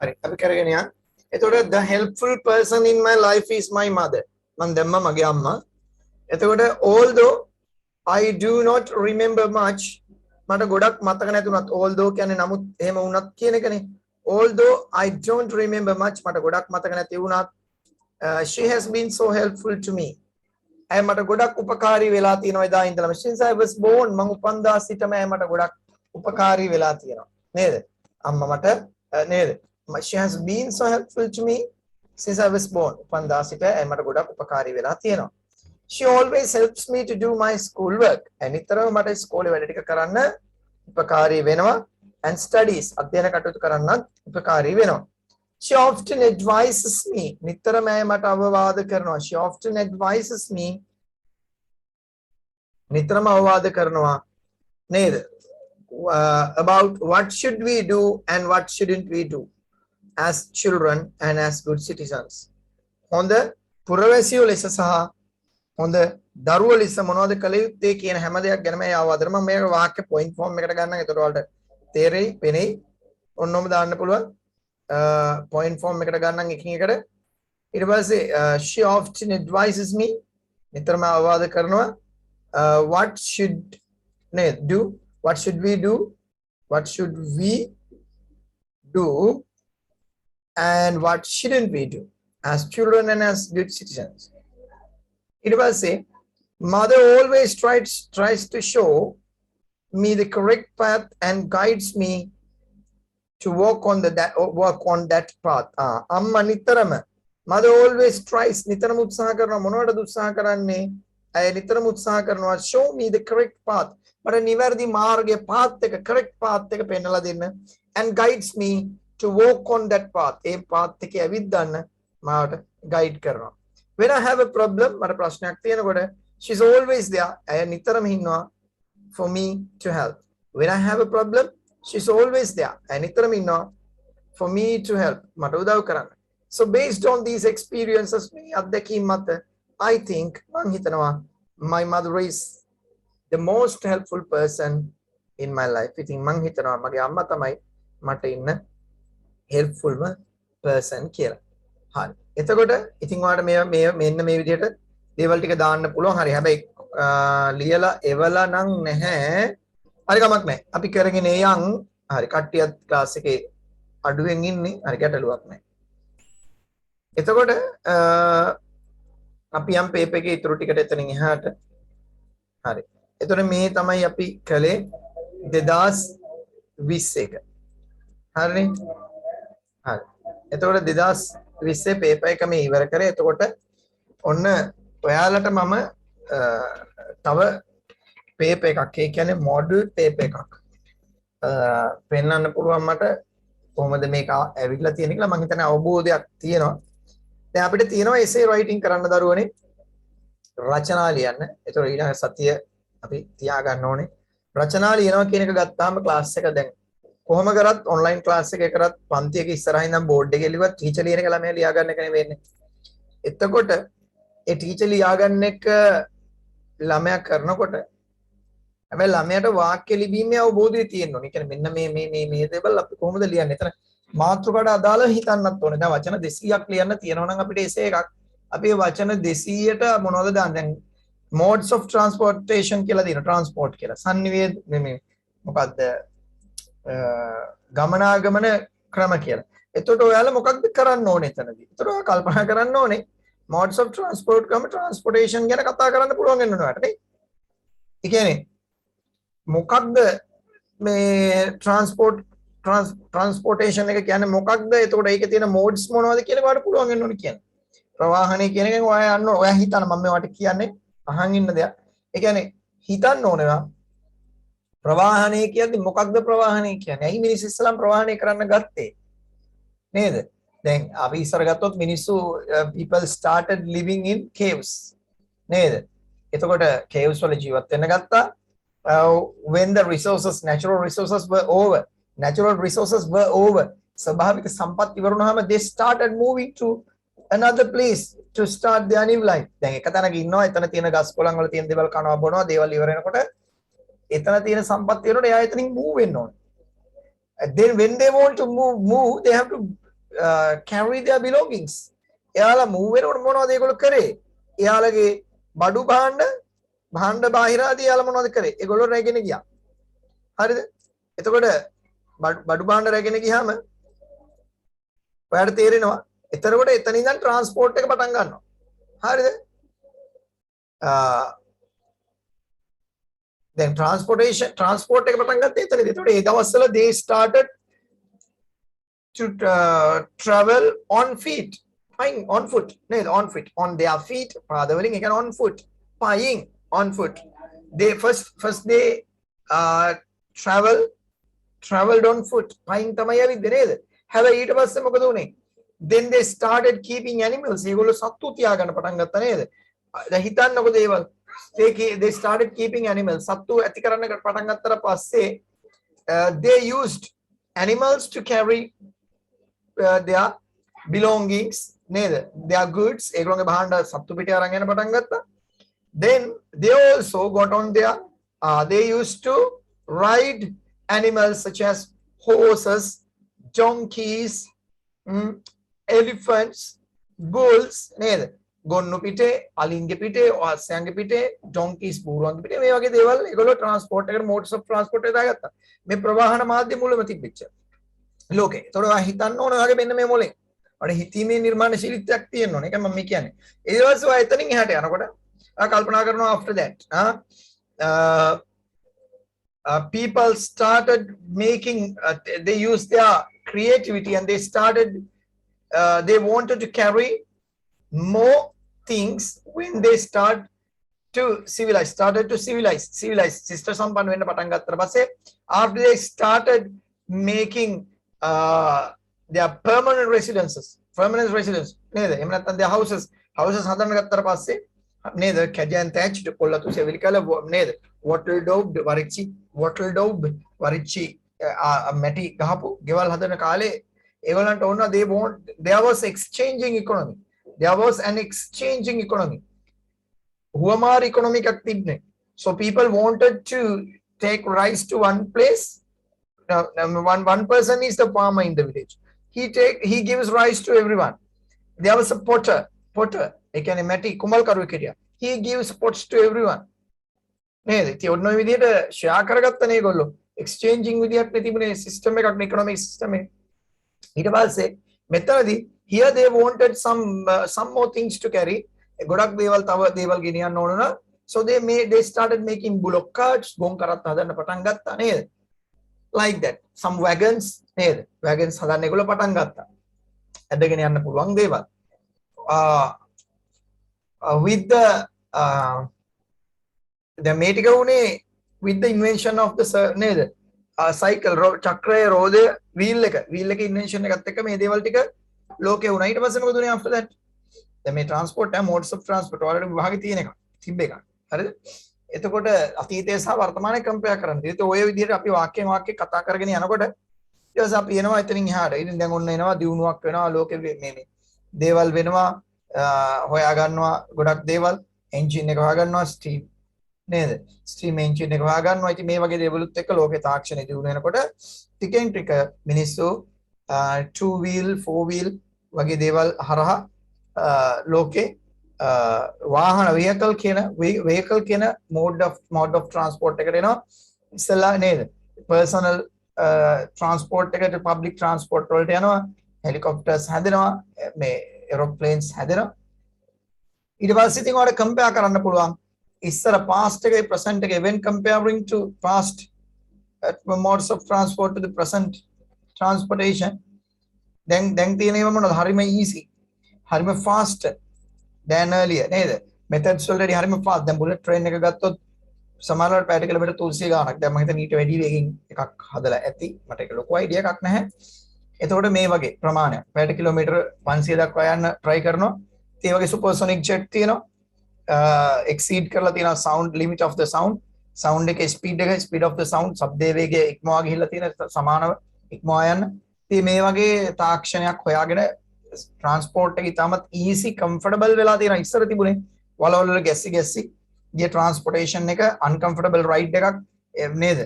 හරි අපි කරගෙන යන්න. එතකොට the helpful person in my life is my mother. මම දැම්මා මගේ අම්මා. එතකොට although I do not remember much මට ගොඩක් මතක නැතුණත් although කියන්නේ නමුත් එහෙම වුණත් කියන එකනේ. Although I don't remember much මට ගොඩක් මතක නැති වුණත් she has been so helpful to me. ඇය මට ගොඩක් උපකාරී වෙලා තියෙනවා එදා ඉඳලම. Since I was born මම උපන්දා සිටම ඇය මට ගොඩක් උපකාරී වෙලා තියෙනවා. නේද? අම්මා මට නේද? She has been so helpful to me since I was born. උපන්දා සිට ඇය මට ගොඩක් උපකාරී වෙලා තියෙනවා. She always helps me to do my school work. නිතරම මට ඉස්කෝලේ වැඩ ටික කරන්න උපකාරී වෙනවා. And studies අධ්‍යයන කටයුතු කරන්නත් උපකාරී වෙනවා. She often advises me. නිතරම ඇය මට අවවාද කරනවා. She often advises me. නිතරම අවවාද කරනවා. නේද? About what should we do and what shouldn't we do as children and as good citizens. හොඳ පුරවැසියෝ ලෙස සහ හොඳ දරුවෝ ලෙස මොනවද කළ යුත්තේ කියන හැම දෙයක් ගැනම ඒ අවවාදන මම මේක වාක්‍ය පොයින්ට් ෆෝම් එකට ගන්නම්. ඒකට වලට තේරෙයි වෙනෙයි. ඔන්නෝම දාන්න පුළුවන්. පොයින්ට් ෆෝම් එකට ගන්නම් එකින් එකට. ඊට පස්සේ she often advises me. නිතරම අවවාද කරනවා. What should do? What should we do? What should we do? And what shouldn't we do as children and as good citizens? It was say, mother always tries to show me the correct path and guides me to walk on that path. Amma nitarama. Mother always tries. Nitaram utsaha karana. Monawada utsaha karanne. Ay nitaram utsaha karana. Show me the correct path. But nivardi marge path එක correct path එක පෙන්නලා දෙන්න. And guides me to walk on that path. A path එකේ ඇවිද්දන්න මාවට guide කරනවා. When I have a problem, මට ප්‍රශ්නයක් තියෙනකොට she's always there. ඇය නිතරම ඉන්නවා for me to help. When I have a problem, she's always there. ඇය නිතරම ඉන්නවා for me to help. මට උදව් කරන්න. So based on these experiences, මේ අත්දැකීම් මත I think මං හිතනවා my mother is the most helpful person in my life. ඉතින් මං හිතනවා මගේ අම්මා තමයි මට ඉන්න helpful person කියලා. හරි. එතකොට ඉතින් ඔයාලට මෙන්න මේ විදිහට දේවල් ටික දාන්න පුළුවන්. හරි. හැබැයි ලියලා එවලා නම් නැහැ. හරි කමක් නැහැ. අපි කරගෙන යන්. හරි. කට්ටියත් ක්ලාස් එකේ අඩුවෙන් ඉන්නේ. හරි ගැටලුවක් නැහැ. එතකොට අපි යම් පේපර් එකේ ඉතුරු ටිකට එතනින් එහාට. හරි. එතකොට මේ තමයි අපි කළේ 2021. හරිනේ? හරි. එතකොට 2020 පේපර් එක මේ ඉවර කරේ. එතකොට ඔන්න ඔයාලට මම තව පේපර් එකක් ඒ කියන්නේ මොඩල් පේපර් එකක් පෙන්වන්න පුළුවන් මට කොහොමද මේක ඇවිල්ලා තියෙන්නේ කියලා මම හිතන්නේ අවබෝධයක් තියෙනවා. දැන් අපිට තියෙනවා essay writing කරන්න දරුවනේ රචනා ලියන්න. ඒතකොට ඊළඟ සතිය අපි තියාගන්න ඕනේ. රචනා ලියනවා කියන එක ගත්තාම ක්ලාස් එක දැන් කොහොම කරත් ඔන්ලයින් ක්ලාස් එකේ කරත් පන්තියක ඉස්සරහින් ඉඳන් බෝඩ් එකේ ලියුවත් ටීචර් ලියන එක ළමයා ලියා ගන්න එක නෙවෙයි වෙන්නේ. එතකොට ඒ ටීචර් ලියා ගන්න එක ළමයා කරනකොට හැබැයි ළමයාට වාක්‍ය ලිවීමේ අවබෝධය තියෙන්න ඕනේ. ඒ කියන්නේ මෙන්න මේ දේවල් අපි කොහොමද ලියන්නේ? එතන මාතෘකාවට අදාළව හිතන්නත් ඕනේ. දැන් වචන 200ක් ලියන්න තියෙනවා නම් අපිට essay එකක් අපි වචන 200ට මොනවද දාන්නේ? දැන් modes of transportation කියලා දින transport කියලා. සංනිවේද මේ මොකද්ද? ගමනාගමන ක්‍රම කියලා. එතකොට ඔයාලා මොකක්ද කරන්න ඕනේ එතනදී? එතකොට ඔයා කල්පනා කරන්න ඕනේ modes of transport ගම transportation ගැන කතා කරන්න පුළුවන් වෙන්න ඕනට නේ. ඒ කියන්නේ මොකක්ද මේ transportation එක කියන්නේ මොකක්ද? එතකොට ඒකේ තියෙන modes මොනවද කියලා ඔයාලට පුළුවන් වෙන්න ඕනේ කියන්නේ. ප්‍රවාහනය කියන එකෙන් ඔයා යන්න ඔයා හිතන්න මම මේවට කියන්නේ අහන් ඉන්න දෙයක්. ඒ කියන්නේ හිතන්න ඕනේ ප්‍රවාහනය කියන්නේ මොකක්ද ප්‍රවාහනය කියන්නේ? ඇයි මිනිස්සු ඉස්සලම් ප්‍රවාහනය කරන්න ගත්තේ? නේද? දැන් අපි ඉස්සර ගත්තොත් මිනිස්සු people started living in caves. නේද? එතකොට caves වල ජීවත් වෙන්න ගත්තා. When the natural resources were over. ස්වභාවික සම්පත් ඉවරුනහම they started moving to another place to start their new life. දැන් එක තැනක ඉන්නවා එතන තියෙන ගස් කොළන් වල තියෙන දේවල් කනවා බොනවා දේවල් ඉවර වෙනකොට එතන තියෙන සම්පත් වලට එයා එතනින් move වෙන්න ඕනේ. Then when they want to move they have to carry their belongings. එයාලා move වෙනකොට මොනවද ඒගොල්ලෝ කරේ? එයාලගේ බඩු භාණ්ඩ බාහිරාදී එයාලා මොනවද කරේ? ඒගොල්ලෝ රැගෙන ගියා. හරිද? එතකොට බඩු භාණ්ඩ රැගෙන ගියාම ඔයාලට තේරෙනවා එතකොට එතන ඉඳන් ට්‍රාන්ස්පෝර්ට් එක පටන් ගන්නවා. හරිද? then transport එක පටන් ගත්තේ එතනදී. එතකොට ඒ දවස්වල they started to travel on feet, paying on foot, නේද? on feet, on their feet, පාදවලින් ඒ කියන්නේ on foot, paying on foot. They first they traveled on foot, paying තමයි ඇවිද්දේ නේද? හැබැයි ඊට පස්සේ මොකද උනේ? then they started keeping animals. ඒගොල්ලෝ සත්තු තියාගන්න පටන් ගත්තා නේද? දැන් හිතන්නකො දේවල්. they started keeping animals. සත්තු ඇති කරන්න පටන් ගත්තට පස්සේ they used animals to carry their belongings, නේද? their goods. ඒගොල්ලෝගේ භාණ්ඩ සත්තු පිටේ අරන් යන පටන් ගත්තා. then they also got on their they used to ride animals such as horses, donkeys, elephants, bulls, නේද? ගොන්නු පිටේ, අලින්ගේ පිටේ, ඔස්සයන්ගේ පිටේ, donkeys බූරුවන්ගේ පිටේ, මේ වගේ දේවල් ඒගොල්ලෝ ට්‍රාන්ස්පෝර්ට් එකට modes of transport එක දාගත්තා. මේ ප්‍රවාහන මාධ්‍ය මුලම තිබිච්ච ලෝකේ. ඒතකොට ඔයා හිතන්න ඕන ඔයාගේ මෙන්න මේ මොලේ. ඔයාට හිතීමේ නිර්මාණශීලීත්වයක් තියෙන්න ඕනේ. ඒකයි මම කියන්නේ. ඒ දවස් ඔයා එතනින් එහාට යනකොට ඔයා කල්පනා කරනවා after that people started making they used their creativity and they started they wanted to carry more things when they started to civilize sister sampan wenna patan gattara passe after they started making their permanent residence neda ehma nathan their houses hadanna gattara passe neda kajan thatched kollatu sevilikala neda wattle daub warichi mati gahapu gewal hadana kale egalanta onna there was exchanging economy. There was an exchanging economy. Huamar economic activity. So people wanted to take rice to one place. One person is the farmer in the village. He gives rice to everyone. There was a potter. Ekane mati kumal karu kiriya. He gives pots to everyone. නේද? ඉතින් ඔන්න ඔය විදිහට share කරගත්තනේ ඒගොල්ලෝ. එක්ස්චේන්ජින් විදිහට තිබුණේ system එකක් නේ ඉකොනොමික් සිස්ටම් එක. ඊට පස්සේ මෙතනදී here they wanted some more things to carry. ගොඩක් දේවල් තව දේවල් ගෙනියන්න ඕන නා. So they started making bullock carts. ගොන් කරත් හදන්න පටන් ගත්තා නේද? Like that. Some wagons නේද? wagons හදන්න ඒගොල්ලෝ පටන් ගත්තා. ඇදගෙන යන්න පුළුවන් දේවල්. With the මේ ටික උනේ with the invention of the නේද? cycle චක්‍රයේ රෝදය wheel එක invention එකත් එක්ක මේ දේවල් ටික ලෝකේ වුණා. ඊට පස්සේ මොකද උනේ after that? දැන් මේ transport modes of transport already විභාගෙ තියෙන එක තිබ්බ එක. හරිද? එතකොට අතීතය සහ වර්තමානය කම්පෙයාර් කරන්න. ඒත් ඔය විදිහට අපි වාක්‍යයෙන් වාක්‍ය කතා කරගෙන යනකොට ඊට පස්සේ අපි එනවා එතනින් එහාට. ඉතින් දැන් ඔන්න එනවා දියුණුවක් වෙනවා ලෝකෙ මේ දේවල් වෙනවා හොයා ගන්නවා ගොඩක් දේවල්. එන්ජින් එක හොයා ගන්නවා ස්ටීම් නේද? ස්ටීම් එන්ජින් එක හොයා ගන්නවා. ඉතින් මේ වගේ දේවලුත් එක්ක ලෝකේ තාක්ෂණය දියුණු වෙනකොට ටිකෙන් ටික මිනිස්සු 2 wheel 4 wheel වගේ දේවල් හරහා ලෝකේ වාහන vehicle කියන mode of transport එකට එනවා. ඉස්සලා නේද? personal transport එකට public transport වලට යනවා. helicopters හැදෙනවා. මේ aeroplanes හැදෙනවා. ඊට පස්සේ ඉතින් ඔයාලට compare කරන්න පුළුවන්. ඉස්සර past එකේ present එකේ when comparing to past modes of transport to the present transportation දැන් තියෙන ඒවා මොනවද? හරිම easy. හරිම fast than earlier නේද? methods already හරිම fast. දැන් bullet train එක ගත්තොත් සමහරවිට පැයට කිලෝමීටර් 300 ගාණක්. දැන් මම හිතන්නේ ඊට වැඩි වේගෙන් එකක් හදලා ඇති. මට ඒක ලොකු අයිඩියා එකක් නැහැ. එතකොට මේ වගේ ප්‍රමාණයක් පැයට කිලෝමීටර් 500 දක්වා යන්න try කරනවා. ඒ වගේ supersonic jet තියෙනවා. exceed කරලා තියෙනවා sound limit of the sound එකේ speed of the sound ශබ්දයේ වේගය ඉක්මවා ගිහිල්ලා තියෙන සමානව ඉක්මවා යන්න. ඉතින් මේ වගේ තාක්ෂණයක් හොයාගෙන transport එක ඉතාමත් easy comfortable වෙලා තියෙනවා. ඉස්සර තිබුණේ වලවල් වල ගැස්සි ගිය transportation එක uncomfortable ride එකක් නේද?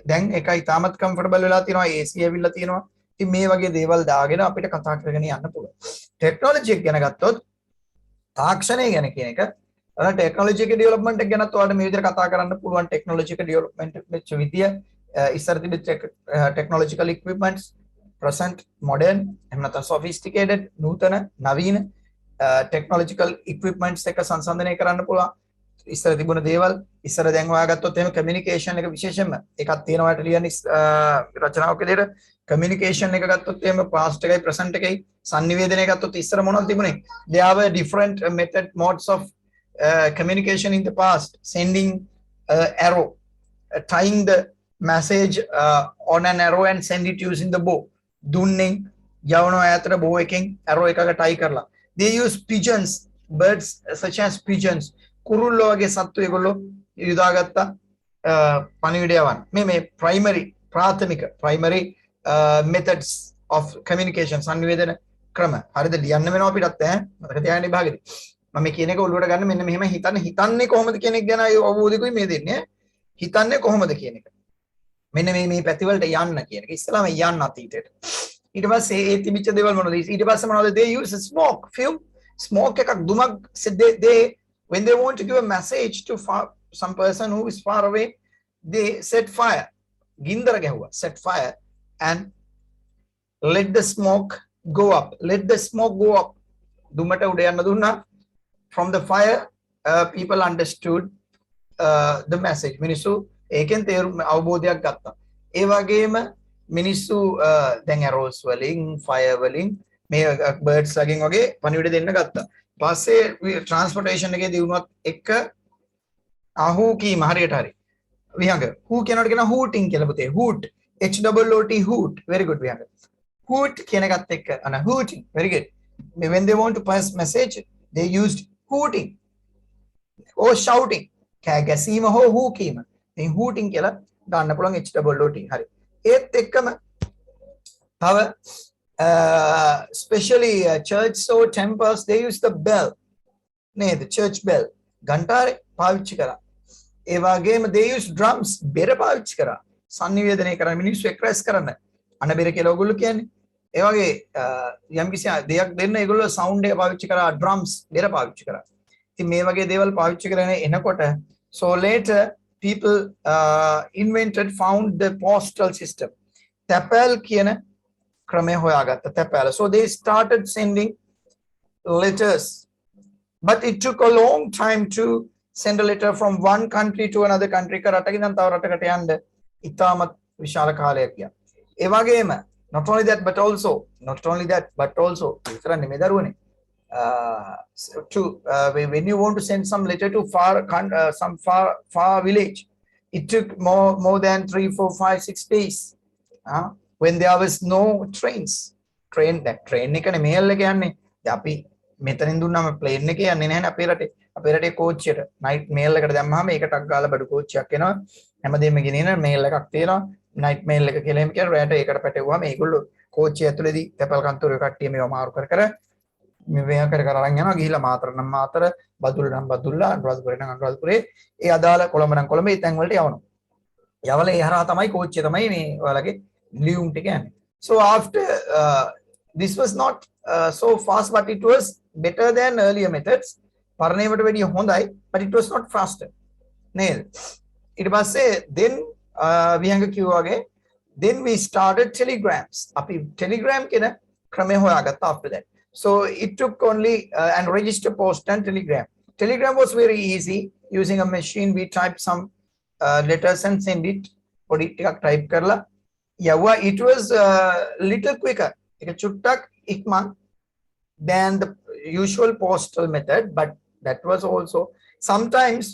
දැන් ඒක ඉතාමත් comfortable වෙලා තියෙනවා. AC ඇවිල්ලා තියෙනවා. ඉතින් මේ වගේ දේවල් දාගෙන අපිට කතා කරගෙන යන්න පුළුවන්. ටෙක්නොලොජි එක ගැන ගත්තොත් තාක්ෂණය ගැන කියන එක ටෙක්නොලොජි එක ඩෙවලොප්මන්ට් එක ගැනත් ඔයාලට මේ විදිහට කතා කරන්න පුළුවන්. ටෙක්නොලොජි එක ඩෙවලොප්මන්ට් වෙච්ච විදිය ඉස්සර තිබිච්ච ටෙක්නොලොජිකල් ඉක්විප්මන්ට්ස් present modern එහෙම නැත්නම් sophisticated නූතන නවීන ටෙක්නොලොජිකල් ඉක්විප්මන්ට්ස් එක සංසන්දනය කරන්න පුළුවන්. ඉස්සර තිබුණ දේවල් ඉස්සර දැන් හොයාගත්තොත් එහෙම කමියුනිකේෂන් එක විශේෂයෙන්ම එකක් තියෙනවා ට්‍රිලියන් රචනාවක විදිහට කමියුනිකේෂන් එක ගත්තොත් එහෙම past එකයි present එකයි sannivedanaya ගත්තොත් ඉස්සර මොනවද තිබුණේ there were different method modes of communication in the past, sending arrow, tying the message on an arrow and send it using the bow. Dunning yawno ayatra bow eking arrow ekaka tie karla. They use pigeons, birds such as pigeons. Kurullo wage sattu egollo yudagatta panividayawan. Me primary methods of communication sannivedana krama. Harida liyanna wenawa apitath මතක තියාගන්න විභාගෙදී. මම කියන එක ඔළුවට ගන්න මෙන්න මෙහෙම හිතන්නේ කොහොමද කියන එක ගැන අවබෝධයකුයි මේ දෙන්නේ. හිතන්නේ කොහොමද කියන එක. මෙන්න මේ පැති වලට යන්න කියන එක. ඉස්සලාම යන්න අතීතයට. ඊට පස්සේ ඒ තිබිච්ච දේවල් මොනවද? ඊට පස්සේ මොනවද? They use smoke, fume, smoke එකක් දුමක් they when they want to give a message to some person who is far away, they set fire. ගින්දර ගැහුවා. Set fire and let the smoke go up. Let the smoke go up. දුමට උඩ යන්න දුන්නා. From the fire, people understood the message. මිනිස්සු ඒකෙන් තේරුම් අවබෝධයක් ගත්තා. ඒ වගේම මිනිස්සු දැන් arrows වලින් fire වලින් මේ birds වලින් වගේ පණිවිඩ දෙන්න ගත්තා. පස්සේ transportation එකේ දිනුවත් එක අහු කීම හරියට හරි. විහංග who කියනකොට කියන hooting කියලා පුතේ. hoot HOOT hoot. Very good විහංග. hoot කියන එකත් එක්ක අන hooting. Very good. When they want to pass message, they used hooting or shouting. කෑ ගැසීම හෝ හූ කීම. ඉතින් hooting කියලා දාන්න පුළුවන් HOOT. හරි. ඒත් එක්කම තව especially church or temples, they use the bell. නේද? church bell. ඝන්ටාරේ පාවිච්චි කරා. ඒ වගේම they use drums. බෙර පාවිච්චි කරා. sannivedanaya කරන මිනිස්සු එක්රැස් කරන්න. අනබෙර කියලා ඔයගොල්ලෝ කියන්නේ. ඒ වගේ යම්කිසි දෙයක් දෙන්න ඒගොල්ලෝ sound එක පාවිච්චි කරා, drums බෙර පාවිච්චි කරා. ඉතින් මේ වගේ දේවල් පාවිච්චි කරගෙන එනකොට so later people found the postal system. තැපැල් කියන ක්‍රමය හොයාගත්ත තැපැල. So they started sending letters, but it took a long time to send a letter from one country to another country. රටකින් ඉඳන් තව රටකට යන්න ඉතාමත් විශාල කාලයක් ගියා. ඒ වගේම not only that but also විතරක් නෙමෙයි දරුවනේ. When you want to send some letter to some far village, it took more than 3, 4, 5, 6 days. When there was no trains. train එකනේ mail එක යන්නේ. දැන් අපි මෙතනින් දුන්නාම plane එකේ යන්නේ නැහැ නේ අපේ රටේ. අපේ රටේ coach එකට night mail එකකට දැම්මහම ඒකටක් ගාලා බඩු coach එකක් එනවා. හැමදේම ගෙනියන mail එකක් තියෙනවා. night mail එක කියලා එහෙම කියන රැට ඒකට පැටවුවාම මේගොල්ලෝ coach ඇතුලේදී තැපල් කන්තරුවේ කට්ටිය මේව මාරු කර මේ කර අරන් යනවා. ගිහිලා මාතර නම් මාතර, බදුල්ල නම් බදුල්ල, අනුරාධපුරේ නම් අනුරාධපුරේ, ඒ අදාළ කොළඹ නම් කොළඹ, ඒ තැන් වලට යවනවා. යවලා ඒ හරහා තමයි coach එක තමයි මේ ඔයාලගේ ලියුම් ටික යන්නේ. So after this was not so fast, but it was better than earlier methods. පරණේවට වැඩිය හොඳයි, but it was not faster. නේද? ඊට පස්සේ then විහංග කිව්වා වගේ then we started telegrams. අපි telegram කියන ක්‍රමය හොයාගත්තා after that. So it took only and register post and telegram. Telegram was very easy. Using a machine, we typed some letters and send it. පොඩි ටිකක් type කරලා යවුවා. It was little quicker. ඒක චුට්ටක් ඉක්මන් than the usual postal method, but that was also sometimes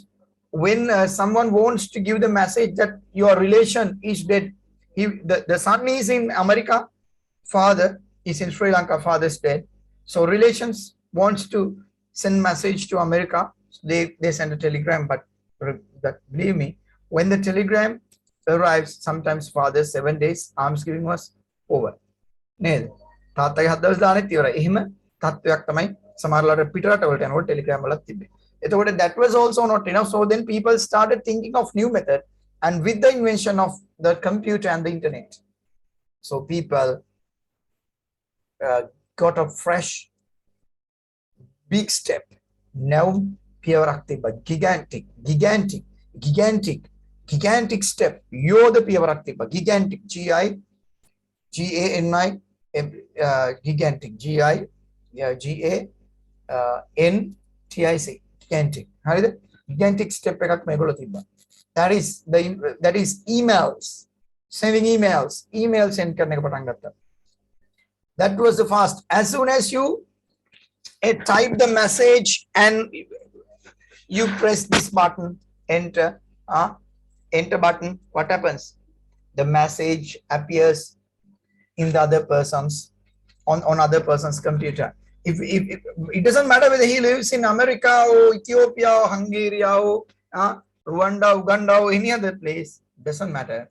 when someone wants to give the message that your relation is dead. The son is in America, father is in Sri Lanka, father is dead. So relations wants to send message to America. They send a telegram, but believe me, when the telegram arrives, sometimes father 7 days arms giving was over. නේද? තාත්තගේ 7 දවස් දානෙත් ඉවරයි. එහෙම තත්වයක් තමයි සමහරලාට පිටරට වලට යනකොට ටෙලිග්‍රෑම් වලත් තිබ්බේ. එතකොට that was also not enough. So then people started thinking of new method, and with the invention of the computer and the internet, so people got a fresh big step. Now පියවරක් තිබ්බා. gigantic step. යෝධ පියවරක් තිබ්බා. gigantic GANI gigantic GANTIC gigantic. හරිද? gigantic step එකක් මේගොල්ලෝ තිබ්බා. that is emails, sending email send කරන එක පටන් ගත්තා. That was the fast. As soon as you type the message and you press this button, enter button, what happens? The message appears in the other person's on other person's computer. If it doesn't matter whether he lives in America or Ethiopia or Hungary or Rwanda, Uganda or any other place, doesn't matter,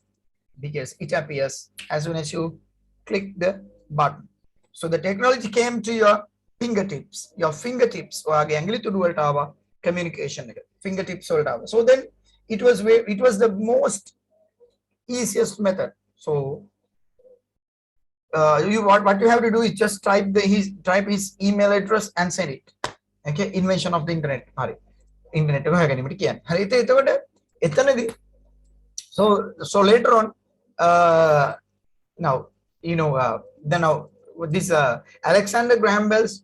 because it appears as soon as you click the button. So the technology came to your fingertips. ඔයාගේ ඇඟිලි තුඩු වලට ආවා communication එක. fingertips වලට ආවා. So then it was the most easiest method. So what you have to do is just type his email address and send it. Okay, invention of the internet. හරි. internet එක හොයාගැනීමට කියන්නේ. හරි. එතකොට එතනදී so later on now you know then now this Alexander Graham Bell's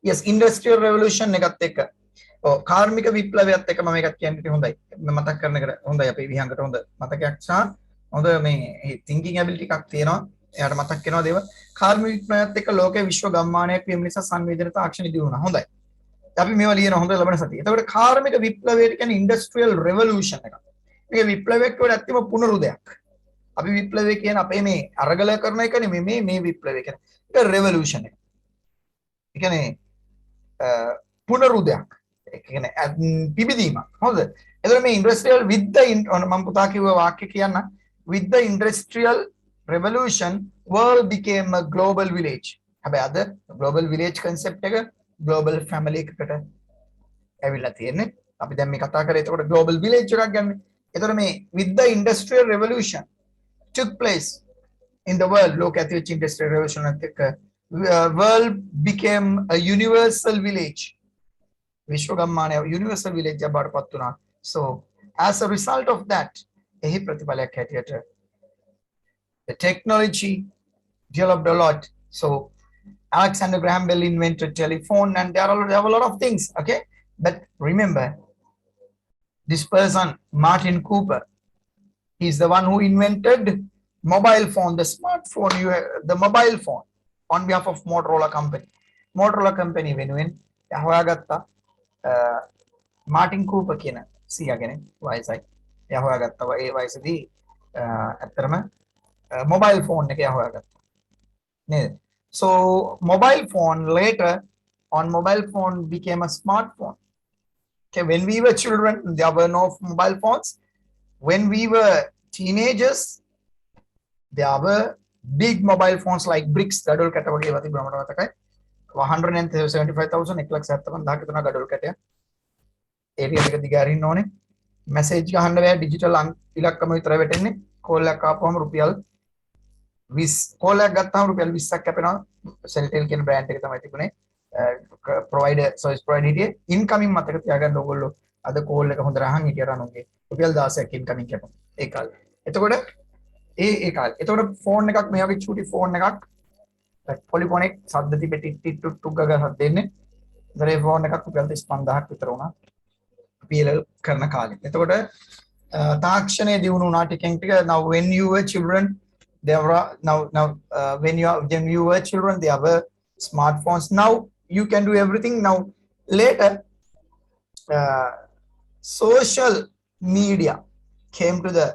yes industrial revolution එකත් එක්ක කාර්මික විප්ලවයත් එක්ක මම එකක් කියන්න හොඳයි මතක් කරන එක හොඳයි අපේ විහංගට හොඳ මතකයක් සහ හොඳ මේ thinking ability එකක් තියෙනවා එයාට මතක් වෙනවා දේවල් කාර්මික විප්ලවයත් එක්ක ලෝකයේ විශ්ව ගම්මානයක් වීම නිසා සංවේදන තාක්ෂණ දියුණු වුණා හොඳයි අපි මේවා ලියන හොඳ ලබන සතිය. එතකොට කාර්මික විප්ලවයට කියන්නේ industrial revolution එකක්. මේක විප්ලවයක් වල ඇත්තම පුනරුදයක්. අපි විප්ලවය කියන අපේ මේ අරගල කරන එක නෙමෙයි මේ විප්ලවය කියන්නේ. ඒක revolution එක. ඒ කියන්නේ පුනරුදයක්. ඒ කියන්නේ පිබිදීමක්. හොඳද? එතකොට මේ industrial with the මම පුතා කිව්ව වාක්‍ය කියන්න with the industrial revolution world became a global village. හැබැයි අද global village concept එක global family එකකට ඇවිල්ලා තියෙන්නේ. අපි දැන් මේ කතා කරේ එතකොට global village එකක් ගන්න. එතකොට මේ with the industrial revolution took place in the world. Look at which industrial revolution world became a universal village. Vishwagammana universal village බවට පත් වුණා. So as a result of that එහි ප්‍රතිඵලයක් හැටියට the technology developed a lot. So Alexander Graham Bell invented telephone and there are a lot of things, okay? But remember, this person, Martin Cooper, he's the one who invented mobile phone, the smartphone, the mobile phone on behalf of Motorola company. Motorola company වෙනුවෙන් හොයාගත්තා Martin Cooper කියන සියාගෙන වයසයි. එයා හොයාගත්තා ඒ වයසේදී ඇත්තටම mobile phone එක එයා හොයාගත්තා. නේද? So mobile phone later on mobile phone became a smartphone. Okay, when we were children, there were no mobile phones. When we were teenagers, there were big mobile phones like bricks. Gadol kata wage wati brahmata watakai 175,000 1,70,000 kitana gadol kataya. Area එක දිග අරින්න ඕනේ. message ගහන්න බෑ digital ඉලක්කම විතරයි වැටෙන්නේ. call එකක් ආපුවම රුපියල් 20 call එකක් ගත්තාම රුපියල් 20ක් කැපෙනවා. Celtel කියන brand එක තමයි තිබුණේ. provider service provider හිටියේ incoming මතක තියාගන්න ඕගොල්ලෝ අද call එක හොඳට අහන් හිටියට අනුන්ගේ රුපියල් 16ක් incoming කැපුණා ඒ කාලේ. එතකොට ඒ කාලේ. එතකොට phone එකක් මේ වගේ චූටි phone එකක් polyphonic ශබ්ද තිබෙ ටික් ටික් ටුක් ටුක් ගග ශබ්ද දෙන්නේ. ඒතර ඒ phone එකක් රුපියල් 35,000ක් විතර වුණා. PLL කරන කාලේ. එතකොට තාක්ෂණය දියුණු වුණා ටිකෙන් ටික. Now when you were children there were when you were children there were smartphones. Now you can do everything. Now later social media came to the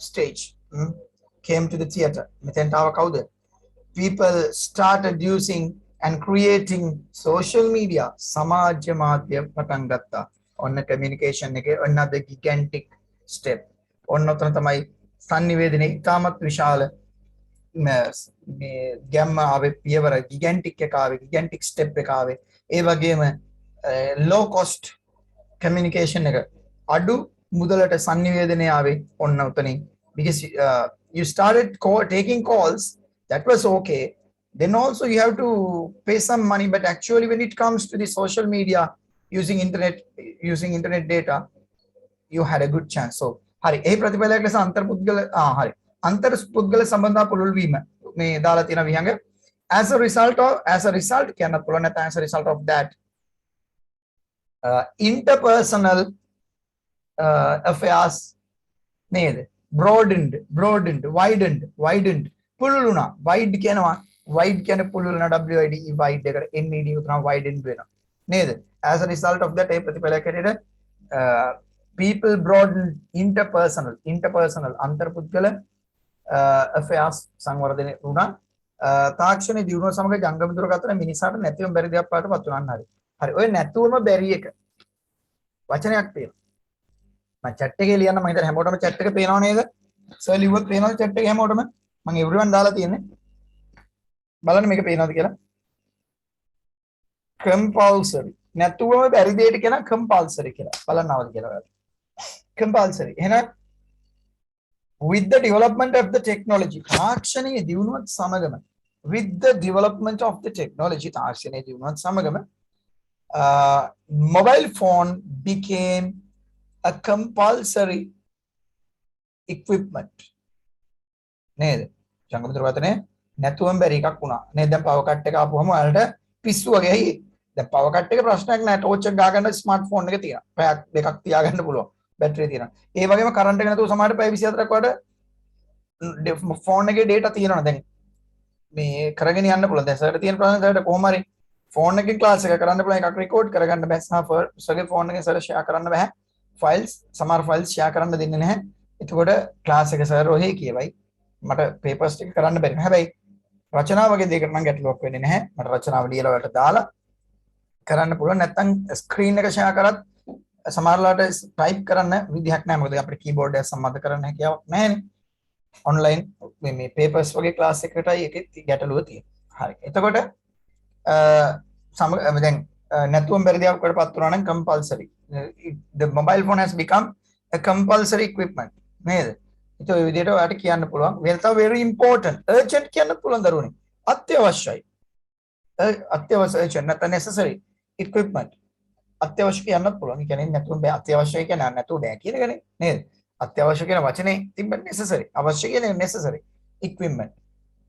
stage, came to the theater. People started using and creating social media. Samaj madhya patan gatta. On the communication another gigantic step. ඔන්න ඔතන තමයි sannivedane ඉතාමත් විශාල මේ ගැම්ම ආවේ පියවර gigantic එක ආවේ gigantic step එක ආවේ ඒ වගේම low cost communication එක අඩු මුදලට sannivedane ආවේ ඔන්න උතනින් because you started taking calls that was okay then also you have to pay some money. But actually when it comes to the social media, using internet data, you had a good chance. So hari ඒ ප්‍රතිඵලයක් ලෙස අන්තර්පුද්ගල hari අන්තර්පුද්ගල සම්බන්ධතා පුළුල් වීම මේ දාලා තියෙන Vihanga as a result කියන්න පුළුවන් නැත්නම් as a result of that interpersonal affairs නේද broadened widened පුළුල් වුණා. wide කියනවා wide කියන්නේ පුළුල් වෙනවා wide wide එකට ned උතන widened වෙනවා නේද. as a result of that ඒ ප්‍රතිඵලයක් හැටියට people broadened interpersonal අන්තර්පුද්ගල affairs සංවර්ධනය වුණා. තාක්ෂණයේ දියුණුව සමග ජංගම දුරකථන මිනිසාට නැතිවම බැරි දෙයක් පාටපත් වුණා. හරි ඔය නැතුවම බැරි එක වචනයක් තියෙනවා. මම chat එකේ ලියන්න මම හිතන්නේ හැමෝටම chat එක පේනව නේද? සර් ලිව්වොත් පේනවද chat එකේ හැමෝටම? මම everyone දාලා තියෙන්නේ. බලන්න මේක පේනවද කියලා. compulsory නැතුවම බැරි දෙයට කියන compulsory කියලා. බලන්න අවදි කියලා ඔයාලා. compulsory එහෙනම් with the development of the technology තාක්ෂණයේ දියුණුවත් සමගම with the development of the technology තාක්ෂණයේ දියුණුවත් සමගම mobile phone became a compulsory equipment නේද ජංගම දුරකථනය නැතුවම බැරි එකක් වුණා නේද. දැන් පවර් කට් එක ආපුවම ඔයාලට පිස්සු වගේ ඇයි. දැන් පවර් කට් එක ප්‍රශ්නයක් නෑ. ටෝච් එක ගා ගන්න ස්මාර්ට්ෆෝන් එක තියෙනවා. පැයක් දෙකක් තියාගන්න පුළුවන්. බැටරිය තියෙනවා. ඒ වගේම කරන්ට් එක නැතුව සමහරට පැය 24ක් වඩා ෆෝන් එකේ data තියෙනවා. දැන් මේ කරගෙන යන්න පුළුවන්. දැන් සර්ට තියෙන ප්‍රශ්නේ සර්ට කොහොම හරි ෆෝන් එකකින් ක්ලාස් එක කරන්න පුළුවන් එකක් රෙකෝඩ් කරගන්න බෑ. සර්ගේ ෆෝන් එකෙන් සර් ෂෙයා කරන්න බෑ. ෆයිල්ස් සමහර ෆයිල්ස් ෂෙයා කරන්න දෙන්නේ නැහැ. එතකොට ක්ලාස් එක සර් ඔහේ කියවයි. මට පේපර්ස් ටික කරන්න බැරි. හැබැයි රචනාව වගේ දෙයකට නම් ගැටලුවක් වෙන්නේ නැහැ. මට රචනාව ලියලා වලට දාලා කරන්න පුළුවන්. නැත්නම් ස්ක්‍රීන් එක ෂෙයා කරත් සමහරලාට ටයිප් කරන්න විදිහක් නැහැ. මොකද අපිට කීබෝඩ් එක සම්බන්ධ කරන්න හැකියාවක් නැහැනේ. ඔන්ලයින් මේ පේපර්ස් වගේ ක්ලාස් එකකටයි ඒකේ ගැටලුව තියෙන්නේ. හරි. එතකොට දැන් නැතුවම බැරි දෙයක් වලටපත් වුණා නම් compulsory. The mobile phone has become a compulsory equipment. නේද? ඒක ඔය විදිහට ඔයාලට කියන්න පුළුවන්. වෙනතව very important urgent කියන්න පුළුවන් දරුවනේ. අත්‍යවශ්‍යයි. අත්‍යවශ්‍ය නැත්නම් necessary equipment. අත්‍යවශ්‍ය කියන්නත් පුළුවන්. ඒ කියන්නේ නැතුව බෑ අත්‍යවශ්‍යයි කියන්නේ නැතුව බෑ කියන එකනේ නේද? අත්‍යවශ්‍ය කියන වචනේ තිබ්බත් necessary. අවශ්‍ය කියන්නේ necessary equipment.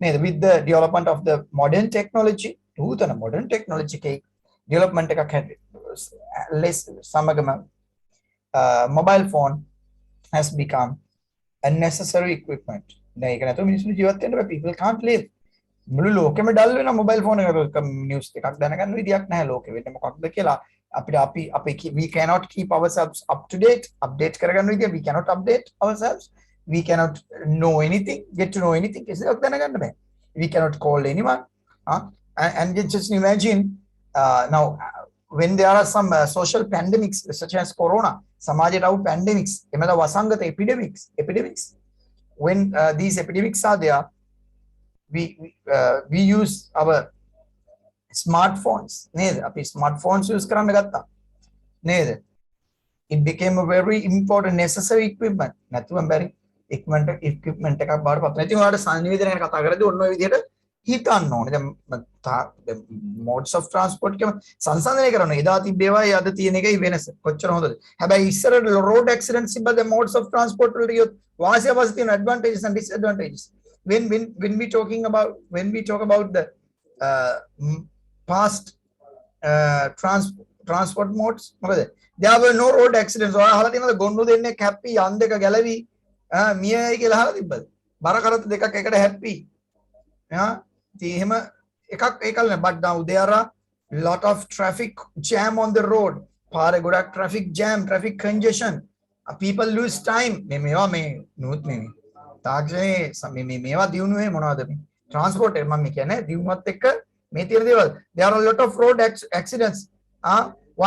නේද? With the development of the modern technology, නූතන modern technology එකේ development එකක් less සමගම mobile phone has become a necessary equipment. දැන් ඒක නැතුව මිනිස්සු ජීවත් වෙන්න බෑ. People can't live. මුළු ලෝකෙම ඩල් වෙන මොබයිල් ෆෝන් එකක නිවුස් එකක් දැනගන්න විදියක් නැහැ ලෝකෙ වෙන්නේ මොකක්ද කියලා. අපි we cannot keep ourselves up to date. update කරගන්න විදිය we cannot update ourselves. We cannot know anything, get to know anything. කිසිවක් දැනගන්න බෑ. We cannot call anyone. And just imagine now when there are some social pandemics such as corona, සමාජයට ආව pandemics, එමෙලා වසංගත epidemics. When these epidemics are there, we use our smartphones නේද? අපි smartphones use කරන්න ගත්තා නේද? It became a very important necessary equipment. නැතුවම බැරි equipment එකක් බවට පත් වෙනවා. ඉතින් ඔයාලට සංනිවේදනය ගැන කතා කරද්දී ඔන්න ඔය විදිහට හිතන්න ඕනේ. දැන් modes of transport කියන සංසන්දනය කරනවා. එදා තිබ්බේවයි අද තියෙන එකයි වෙනස. කොච්චර හොඳද? හැබැයි ඉස්සර road accidents තිබ්බ the modes of transport වලට ගියොත් වාසිය අවශ්‍ය තියෙන advantages and disadvantages. When we talk about the past transport modes, there were no road accidents. ඔයා අහලා තියෙනවද ගොන්නු දෙන්නේ හැප්පි යන් දෙක ගැලවි මියයි කියලා අහලා තිබ්බද? බර කරත් දෙකක් එකට හැප්පි. එහෙම එකක් ඒකල් නෑ. but now there are lot of traffic jam on the road. පාරේ ගොඩක් traffic jam, traffic congestion. People lose time. මේවා මේ නුත් නෙමෙයි. තාක්ෂණයේ මේවා දියුණුවේ මොනවද මේ? transport එක මම කියන්නේ දියුණුවත් එක්ක මේ තියෙන දේවල්. There are a lot of road accidents.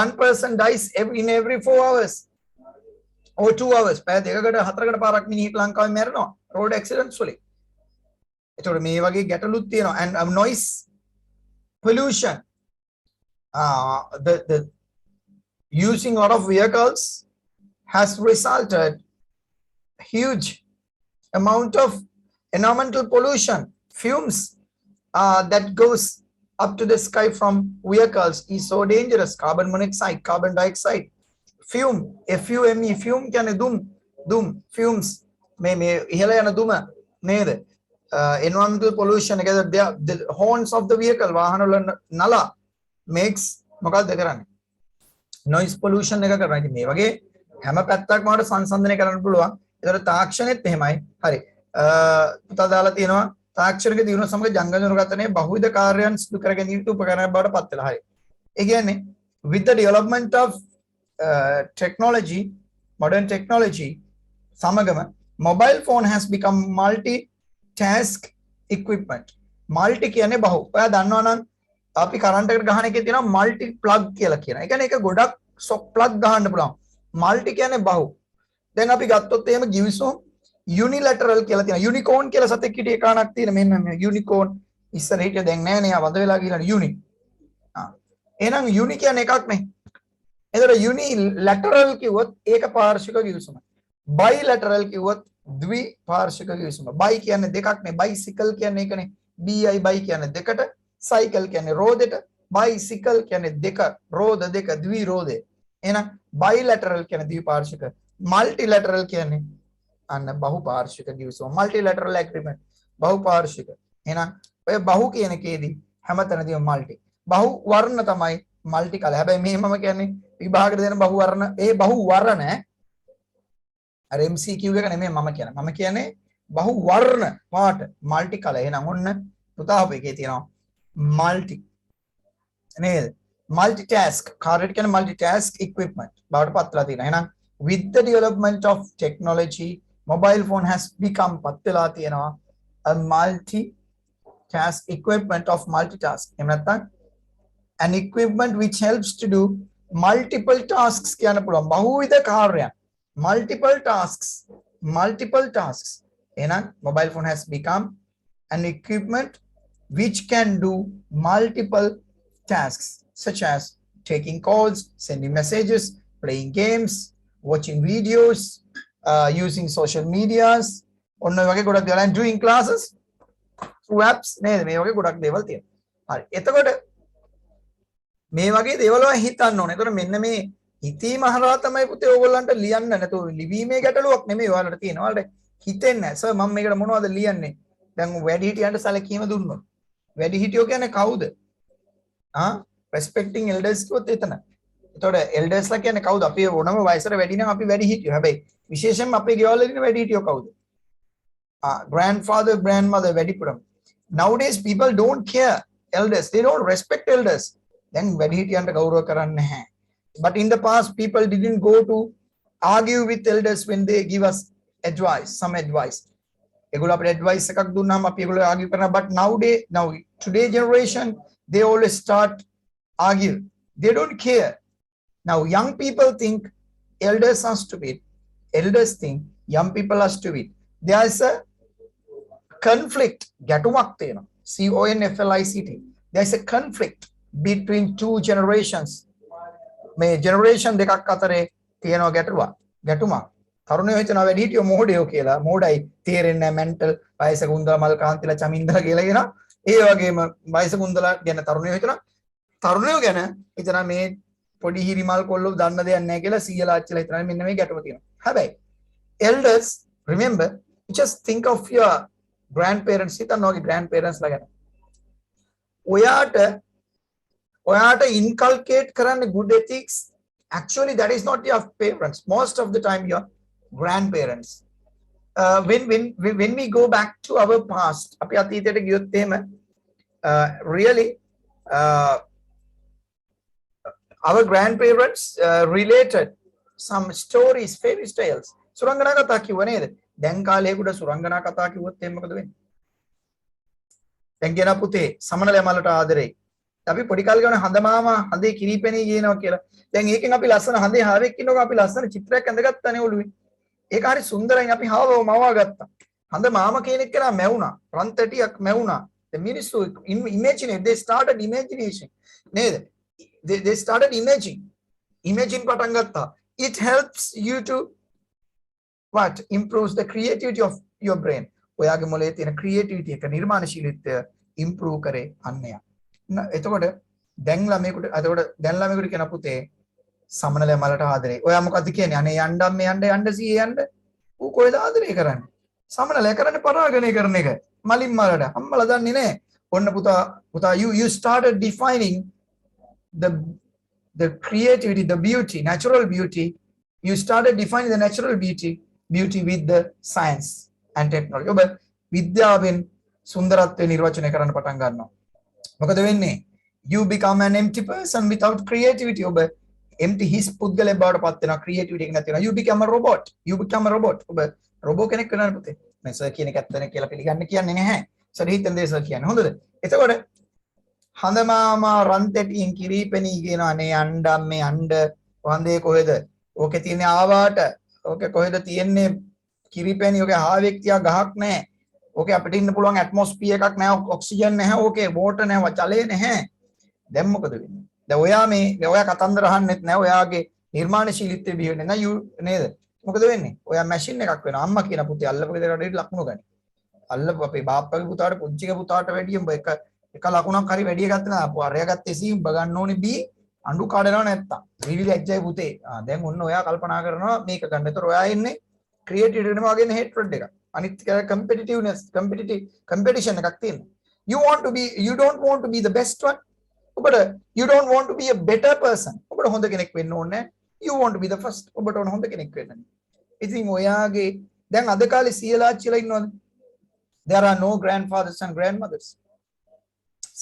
One person dies in every 4 hours or 2 hours. පැය දෙකකට හතරකට පාරක් මිනිහෙක් ලංකාවේ මැරෙනවා road accidents වලින්. ඒතකොට මේ වගේ ගැටලුත් තියෙනවා. And noise pollution, the using a lot of vehicles has resulted huge amount of environmental pollution, fumes that goes up to the sky from vehicles is so dangerous. Carbon monoxide, carbon dioxide, fume, fume, fume කියන්නේ දුම් fumes මේ ඉහළ යන දුම නේද? Environmental pollution එක the horns of the vehicle වාහන වල නලා makes මොකක්ද කරන්නේ? noise pollution එක කරනවා. ඉතින් මේ වගේ හැම පැත්තක්ම වලට සංසන්දනය කරන්න පුළුවන්. ඒතර තාක්ෂණෙත් එහෙමයි. හරි. පුතා දාලා තියෙනවා තාක්ෂණික දියුණුව සමග ජංගම දුරකථනයේ බහුවිධ කාර්යයන් සිදු කර ගැනීමට උපකරණයක් බවට පත් වෙලා. හරි. ඒ කියන්නේ with the development of technology, modern technology සමගම mobile phone has become multi task equipment. multi කියන්නේ බහු. ඔයා දන්නවා නම් අපි කරන්ට් එකට ගහන එකේ තියෙනවා multi plug කියලා කියන. ඒ කියන්නේ ඒක ගොඩක් plug ගහන්න පුළුවන්. multi කියන්නේ බහු. දැන් අපි ගත්තොත් එහෙම givesom unilateral කියලා තියෙනවා. unicorn කියලා සතෙක් හිටිය එකක් තියෙන මෙන්න මේ unicorn ඉස්සර හිටිය දැන් නැහැ නේ. වද වෙලා ගිහලා uni. එහෙනම් uni කියන්නේ එකක් නේ. එතකොට unilateral කිව්වොත් ඒක පාර්ශ්වික givesom. bilateral කිව්වොත් ද්විපාර්ශ්වික givesom. bi කියන්නේ දෙකක් නේ. bicycle කියන්නේ ඒකනේ. bi bi කියන්නේ දෙකට, cycle කියන්නේ රෝදෙට, bicycle කියන්නේ දෙක, රෝද දෙක, ද්වි රෝදේ. එහෙනම් bilateral කියන්නේ ද්විපාර්ශ්වික. multilateral කියන්නේ අන්න බහුපාර්ශ්වික givesom. multilateral agreement බහුපාර්ශ්වික. එහෙනම් ඔය බහු කියන එකේදී හැමතැනදීම multi. බහු වර්ණ තමයි multi color. හැබැයි මේ මම කියන්නේ විභාගයට දෙන බහු වර්ණ ඒ බහු වර්ණ අර MCQ එක නෙමෙයි මම කියන්නේ. මම කියන්නේ බහු වර්ණ පාට multi color. එහෙනම් ඔන්න පුතා අපේ එකේ තියෙනවා multi නේද? multitask කාර්යයට කියන්නේ multitask equipment බවට පත්ලා තියෙනවා. එහෙනම් with the development of technology, mobile phone has become පත් වෙලා තියෙනවා a multi-task equipment of multitask. එහෙම නැත්නම් an equipment which helps to do multiple tasks කියන්න පුළුවන්. බහුවිධ කාර්යයන්. multiple tasks. එහෙනම් mobile phone has become an equipment which can do multiple tasks such as taking calls, sending messages, playing games, watching videos, using social medias, ඔන්න ඔය වගේ ගොඩක් දේවල් and doing classes through apps නේද? මේ වගේ ගොඩක් දේවල් තියෙනවා. හරි. එතකොට මේ වගේ දේවල් ඔය හිතන්න ඕනේ. එතකොට මෙන්න මේ හිතීම හරහා තමයි පුතේ ඕගොල්ලන්ට ලියන්න නැතෝ ලිවීමේ ගැටලුවක් නෙමෙයි ඔයාලට තියෙනවා. ඔයාලට හිතෙන්නේ නැහැ. සර් මම මේකට මොනවද ලියන්නේ? දැන් වැඩිහිටියන්ට සැලකීම දුන්නොත්. වැඩිහිටියෝ කියන්නේ කවුද? respecting elders කිව්වොත් එතන. එතකොට elders ලා කියන්නේ කවුද? අපි ඕනම වයසට වැඩි නම් අපි වැඩිහිටියෝ. හැබැයි විශේෂයෙන්ම අපේ ගෙවල් වල ඉන්න වැඩිහිටියෝ කවුද? grandfather, grandmother වැඩිපුරම. Nowadays people don't care elders. They don't respect elders. දැන් වැඩිහිටියන්ට ගෞරව කරන්නේ නැහැ. But in the past people didn't go to argue with elders when they give us advice, some advice. ඒගොල්ලෝ අපිට advice එකක් දුන්නාම අපි ඒගොල්ලෝ argue කරනවා. But now today generation they always start argue. They don't care. Now young people think elders are stupid. Elders think young people are stupid. There is a conflict. ගැටුමක් තියෙනවා. CONFLICT. There is a conflict between two generations. මේ generation දෙකක් අතරේ තියෙනවා ගැටුමක්. තරුණයෝ හිතනවා වැඩිහිටියෝ මෝඩයෝ කියලා. මෝඩයි තේරෙන්නේ නැහැ mental වයසක උන්දලා මල් කාන්තිලා චමින්දලා කියලා කියනවා. ඒ වගේම වයසක උන්දලා ගැන තරුණයෝ හිතනවා. තරුණයෝ ගැන හිතනවා මේ පොඩි හිරිමල් කොල්ලෝ දන්න දෙයක් නැහැ කියලා සීයලා අච්චලා හිතනවා. මෙන්න මේ ගැටුම තියෙනවා. හැබැයි elders, remember, just think of your grandparents. හිතන්න ඔයගේ grandparents ලා ගැන. ඔයාට inculcate කරන්න good ethics. Actually that is not your parents. Most of the time your grandparents. When we go back to our past, අපි අතීතයට ගියොත් එහෙම really our grandparents related some stories, fairy tales. සුරංගනා කතා කිව්ව නේද? දැන් කාලේකට සුරංගනා කතා කිව්වොත් එහෙම මොකද වෙන්නේ? දැන් කියන පුතේ සමනල යමලට ආදරේ. අපි පොඩි කාලේ ගාන හඳ මාමා හඳේ කිරිපෙණී කියනවා කියලා. දැන් ඒකෙන් අපි ලස්සන හඳේ හාවෙක් ඉන්නකො අපි ලස්සන චිත්‍රයක් ඇඳගත්තානේ ඔළුවේ. ඒක හරි සුන්දරයි. අපි හාවව මවා ගත්තා. හඳ මාමා කෙනෙක් කියලා මැවුනා. රන් තැටියක් මැවුනා. The මිනිස්සු imagine, they started imagination නේද? They started imagine පටන් ගත්තා. It helps you to improves the creativity of your brain. ඔයාගේ මොලේ තියෙන creativity එක නිර්මාණශීලීත්වය improve කරේ අන්නය. එතකොට දැන් ළමයෙකුට එතකොට දැන් ළමයෙකුට කියන පුතේ සමනල මලට ආදරේ. ඔයා මොකද්ද කියන්නේ? අනේ යන්න යන්න සීයේ යන්න. ඌ කොහෙද ආදරේ කරන්නේ? සමනල කරන්නේ පරාගණය කරන එක. මලින් මලට. අම්මලා දන්නේ නැහැ. ඔන්න පුතා you started defining the creativity, the beauty, natural beauty. You started defining the natural beauty with the science and technology. ඔබ විද්‍යාවෙන් සුන්දරත්වය නිර්වචනය කරන්න පටන් ගන්නවා. මොකද වෙන්නේ? You become an empty person without creativity. ඔබ empty his පුද්ගලයෙක් බවට පත් වෙනවා, creativity එක නැති වෙනවා. You become a robot. ඔබ රොබෝ කෙනෙක් වෙනවා පුතේ. මේ සර් කියන එක ඇත්තනේ කියලා පිළිගන්න කියන්නේ නැහැ. සර් හිතෙන් දේ සර් කියන්නේ. හොඳද? එතකොට හඳමාමා රන්තැටියෙන් කිරිපෙනී කියන අනේ යන්න වන්දේ කොහෙද? ඕකේ තියෙන්නේ ආවාට. ඕකේ කොහෙද තියෙන්නේ කිරිපෙනී? ඕකේ හාවෙක් තියා ගහක් නැහැ. ඕකේ අපිට ඉන්න පුළුවන් ඇට්මොස්ෆියර් එකක් නැහැ, ඔක්සිජන් නැහැ, ඕකේ වෝටර් නැහැ, ජලය නැහැ. දැන් මොකද වෙන්නේ? දැන් ඔයා කතන්දර අහන්නෙත් නැහැ. ඔයාගේ නිර්මාණශීලීත්වය බිහි වෙන්නේ නැහැ නේද? මොකද වෙන්නේ? ඔයා මැෂින් එකක් වෙනවා. අම්මා කියන පුතේ අල්ලපු ගෙදරට ලකුණු ගන්න. අල්ලපු අපේ බාප්පගේ පුතාට පුංචිගේ පුතාට වැඩිය එක ලකුණක් හරි වැඩි එකක් නෑ. අරයා ගත්තේ C උඹ ගන්න ඕනේ B අඬු කඩනවා නැත්තම්. රිවිලැජ්ජයි පුතේ. දැන් ඔන්න ඔයා කල්පනා කරනවා මේක ගන්න. ඒතර ඔයා ඉන්නේ ක්‍රියේටිවිටි එකම වගේ නේ හේට්‍රඩ් එක. අනිත් competition එකක් තියෙනවා. You don't want to be the best one. ඔබට you don't want to be a better person. ඔබට හොඳ කෙනෙක් වෙන්න ඕනේ. You want to be the first. ඔබට ඕන හොඳ කෙනෙක් වෙන්න. ඉතින් ඔයාගේ දැන් අද කාලේ සියලාච්චිලා ඉන්නවද? There are no grandfathers and grandmothers.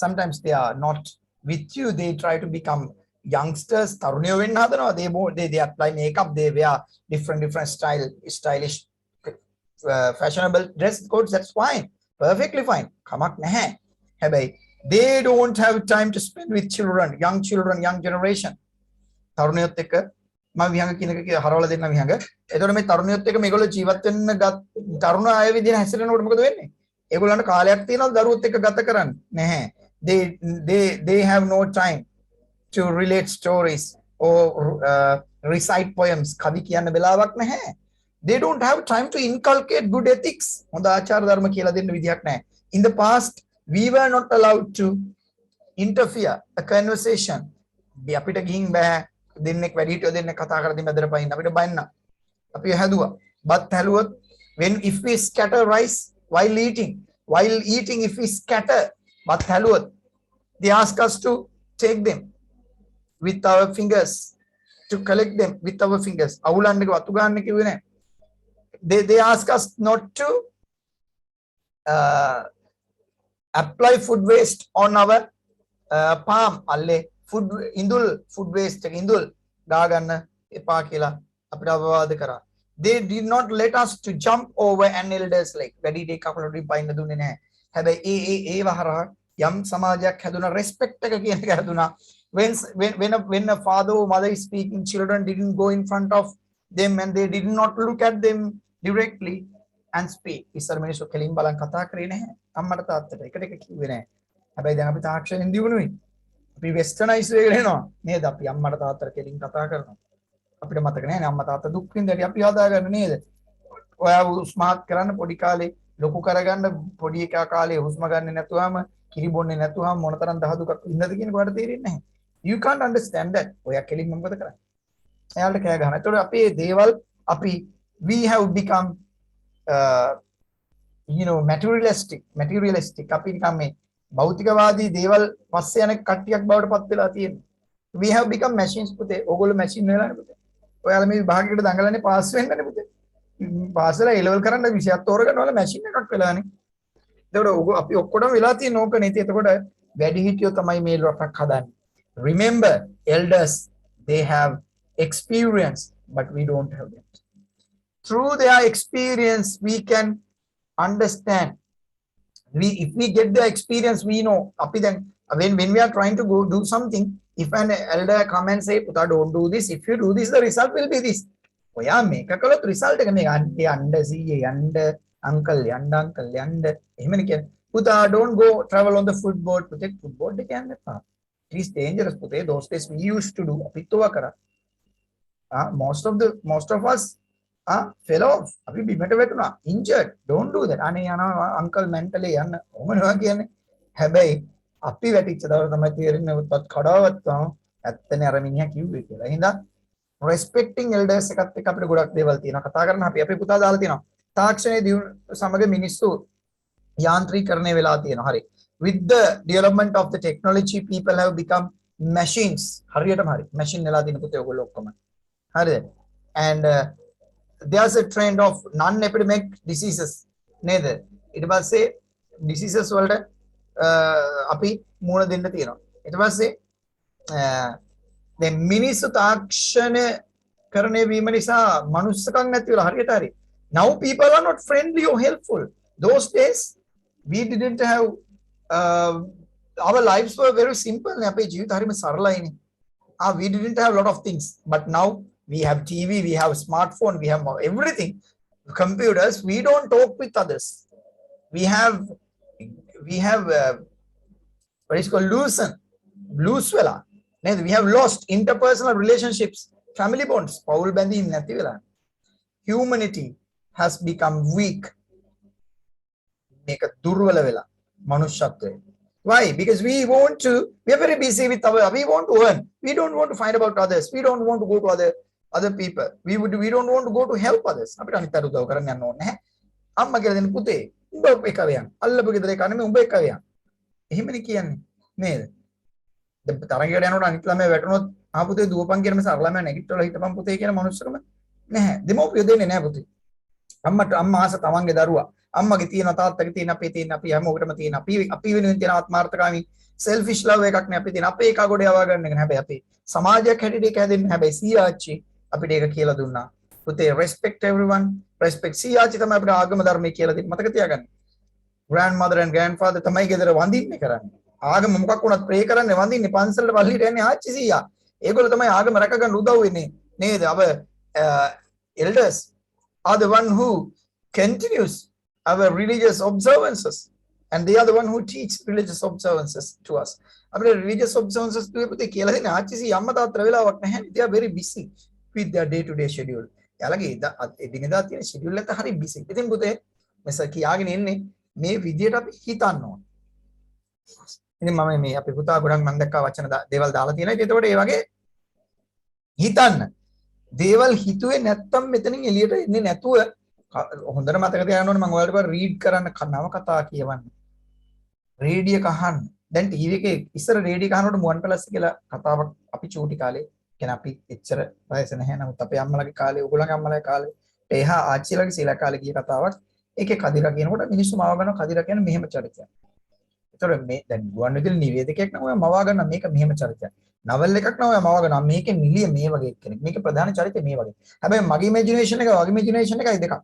Sometimes they are not with you. They try to become youngsters. Taruniyo wenna hadanawa. They apply makeup. They wear different stylish, fashionable dress codes. That's fine. Perfectly fine. Kamak nahe. Habai. They don't have time to spend with children, young generation. Taruniyot ekka මම විහංග කියන එක හරවලා දෙන්න විහංග. එතකොට මේ තරුණියොත් එක්ක මේගොල්ලෝ ජීවත් වෙන්න තරුණ අය විදිහට හැසිරෙනකොට මොකද වෙන්නේ? ඒගොල්ලන්ට කාලයක් තියෙනවද දරුවොත් එක්ක ගත කරන්න? නැහැ. They have no time to relate stories or recite poems. කවි කියන්න වෙලාවක් නැහැ. They don't have time to inculcate good ethics. හොඳ ආචාර ධර්ම කියලා දෙන්න විදිහක් නැහැ. In the past we were not allowed to interfere a conversation. අපිට ගිහින් බෑ දෙන්නෙක් වැඩි හිටියෝ දෙන්නෙක් කතා කරද්දී මැදට පයින්න අපිට බයන්න. අපි හැදුවා. බත් හැලුවොත් if we scatter rice while eating if we scatter බත් හැලුවොත් they ask us to take them with our fingers, to collect them with our fingers. අවුලන්න වතු ගන්න කිව්වේ නෑ. They ask us not to apply food waste on our palm. alle food waste indul ගා ගන්න එපා කියලා අපිට අවවාද කරා. They did not let us to jump over an elder's leg. වැඩි දෙයක් කකුලට පයින්න දුන්නේ නැහැ. හැබැයි ඒ වහරහ යම් සමාජයක් හැදුනා, respect එක කියන එක හැදුනා. When a father or mother is speaking, children didn't go in front of them and they did not look at them directly and speak. ඉස්සර මිනිස්සු කෙලින් බලන් කතා කරේ නැහැ. අම්මට තාත්තට එකට එක කිව්වේ නැහැ. හැබැයි දැන් අපි තාක්ෂණයෙන් දිනුනුයි. අපි වෙස්ටර්නයිස් වෙගෙන එනවා නේද? අපි අම්මට තාත්තට කෙලින් කතා කරනවා. අපිට මතක නැහැ නේ අම්මා තාත්තා දුක් විඳලා අපි හදාගන්න නේද? ඔයා උස්මාත් කරන්න පොඩි කාලේ ලොකු කරගන්න පොඩි එකා කාලේ හුස්ම ගන්න නැතුවම කිරි බොන්නේ නැතුවම මොනතරම් දහදුකක් ඉන්නද කියන එක ඔයාලට තේරෙන්නේ නැහැ. You can't understand that. ඔයා කෙලින් මොකද කරන්නේ? එයාලට කෑ ගහනවා. ඒතකොට අපි මේ දේවල් we have become materialistic. අපි නිකන් මේ භෞතිකවාදී දේවල් පස්සේ යන කට්ටියක් බවට පත් වෙලා තියෙනවා. We have become machines පුතේ. ඕගොල්ලෝ මැෂින් වෙලානේ පුතේ. ඔයාලා මේ විභාගයකට දඟලන්නේ පාස් වෙන්නනේ පුතේ. පාස් වෙලා A level කරන්න විෂයක් තෝරගන්න ඔයාලා මැෂින් එකක් වෙලානේ. ඒතකොට අපි ඔක්කොටම වෙලා තියෙන ඕක නේ. එතකොට වැඩිහිටියෝ තමයි මේ රටක් හදන්නේ. Remember, elders, they have experience, but we don't have that. Through their experience, we can understand. If we get the experience, we know. When we are trying to go do something, if an elder come and say, "Puta, don't do this. If you do this, the result will be this." Oh yeah, make a color result. Uncle, Puta, don't go travel on the footboard. Puta, footboard they can. It is dangerous. Puta, those days we used to do. Most of us fell off. Injured. Don't do that. Uncle mentally හැබැයි අපි වැටිච්ච දවස් තමයි තේරෙන්නේ උත්පත් කඩාවත් ගම ඇත්තනේ අර මිනිහා කිව්වේ කියලා. එහෙනම් respecting elders එකත් එක්ක අපිට ගොඩක් දේවල් තියෙනවා. කතා කරන්න අපි අපේ පුතා දාලා තියෙනවා. තාක්ෂණයේ දියුණු සමග මිනිස්සු යාන්ත්‍රීකරණය වෙලා තියෙනවා. හරි. With the development of the technology people have become machines. හරියටම හරි. machine වෙලා තියෙන පුතේ ඔයගොල්ලෝ ඔක්කොම. හරිද? And there's a trend of non-epidemic diseases නේද? ඊට පස්සේ diseases වලට අපි මුණ දෙන්න තියෙනවා. ඊට පස්සේ දැන් මිනිස්සු තාක්ෂණ කරණය වීම නිසා මනුස්සකම් නැති වෙලා හරියට හරි. Now people are not friendly or helpful. Those days we didn't have our lives were very simple. අපේ ජීවිත හරිම සරලයිනේ. We didn't have a lot of things, but now we have TV, we have smartphone, we have everything, computers. We don't talk with others. We have what is called lose vela. We have lost interpersonal relationships, family bonds. Paul බැඳීම් නැති වෙලා. Humanity has become weak. මේක දුර්වල වෙලා මනුෂ්‍යත්වය. Why? Because we are very busy with we want to earn. We don't want to find about others. We don't want to go to other people. We don't want to go to help others. අපිට අනිත් උදව් කරන්න යන්න ඕනේ නැහැ. අම්මා කියලා දෙන පුතේ උඹ එක වයන්. අල්ලපු ගෙදර කන්නේ උඹ එක වයන්. එහෙමනේ කියන්නේ. නේද? තරංගයට යනකොට අනිත් ළමයා වැටුනොත් පුතේ දුවපන් කියන මේ සරල ළමයා නැගිටලා හිටපන් පුතේ කියන මනුස්සකම නැහැ. දෙමෝපියෝ දෙන්නේ නැහැ පුතේ. අම්මා ආස තමන්ගේ දරුවා අම්මගේ තියෙන තාත්තගේ තියෙන අපේ තියෙන අපි හැමෝටම තියෙන අපි වෙනුවෙන් තියෙන ආත්මාර්ථකාමී selfish love එකක් නේ අපි තියෙන අපේ එක ගොඩ යවා ගන්න එක නේ. හැබැයි අපි සමාජයක් හැටියට ඒක හැදෙන්නේ. හැබැයි සීයාච්චි අපිට ඒක කියලා දුන්නා. පුතේ respect everyone, respect සීයාච්චි තමයි අපිට ආගම ධර්මයේ කියලා දෙන්නේ. මතක තියාගන්න. grandmother and grandfather තමයි ගෙදර වඳින්නේ කරන්නේ. ආගම මොකක් වුණත් ප්‍රේ කරන්නේ වඳින්නේ පන්සලට පල්ලියට යන්නේ ආච්චි සීයා. ඒගොල්ලෝ තමයි ආගම රැක ගන්න උදව් වෙන්නේ නේද? our elders are the one who continues our religious observances, and they are the one who teach religious observances to us. අපේ religious observances දුවේ පුතේ කියලා දෙන්නේ ආච්චි සීයා අම්මා තාත්තා වෙලාවක් නැහැ. they are very busy with their day to day schedule. යාළගේ එදිනෙදා තියෙන schedule එක හරි busy. ඉතින් පුතේ මෙස කියාගෙන ඉන්නේ මේ විදියට අපි හිතන්න ඕන. ඉතින් මම මේ අපේ පුතා ගොඩක් මම දැක්කා වචන දේවල් දාලා තියෙනවා. ඒකට ඒ වගේ හිතන්න. දේවල් හිතුවේ නැත්තම් මෙතනින් එළියට එන්නේ නැතුව හොඳට මතක තියාගන්න ඕනේ මම ඔයාලට රීඩ් කරන්න නව කතා කියවන්න. රේඩියෝ එක අහන්න. දැන් ටීවී එකේ ඉස්සර රේඩියෝ එක අහනකොට මුවන් පැලස්ස කියලා කතාවක් අපි චූටි කාලේ කියන්නේ අපි එච්චර වයස නැහැ නමුත් අපේ අම්මලාගේ කාලේ ඕගොල්ලන්ගේ අම්මලාගේ කාලේ එහා ආච්චිලාගේ සීලා කාලේ ගිය කතාවක්. ඒකේ කදිරා කියනකොට මිනිස්සු මව ගන්නවා කදිරා කියන්නේ මෙහෙම චරිතයක්. ඒතකොට මේ දැන් ගුවන් විදුලි නිවේදකයෙක් නම් ඔයා මවා ගන්න මේක මෙහෙම චරිතයක්. නවල් එකක් නම් ඔයා මවා ගන්නවා මේකේ නිලිය මේ වගේ කෙනෙක්. මේකේ ප්‍රධාන චරිතය මේ වගේ. හැබැයි මගේ ඉමේජිනේෂන් එක වගේ ඉමේජිනේෂන් එකයි දෙකක්.